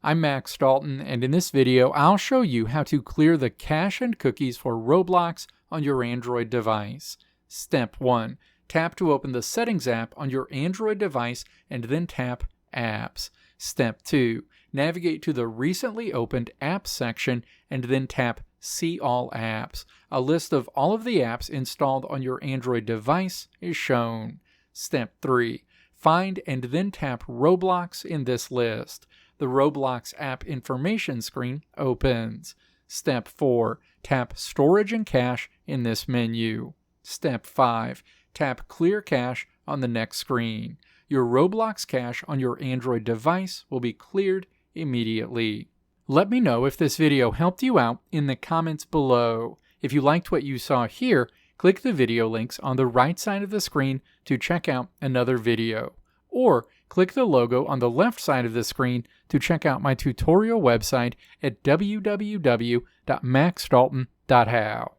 I'm Max Dalton, and in this video I'll show you how to clear the cache and cookies for Roblox on your Android device. Step 1. Tap to open the Settings app on your Android device and then tap Apps. Step 2. Navigate to the Recently Opened Apps section and then tap See All Apps. A list of all of the apps installed on your Android device is shown. Step 3. Find and then tap Roblox in this list. The Roblox app information screen opens. Step 4. Tap Storage and Cache in this menu. Step 5. Tap Clear Cache on the next screen. Your Roblox cache on your Android device will be cleared immediately. Let me know if this video helped you out in the comments below. If you liked what you saw here, click the video links on the right side of the screen to check out another video. Or click the logo on the left side of the screen to check out my tutorial website at www.maxdalton.how.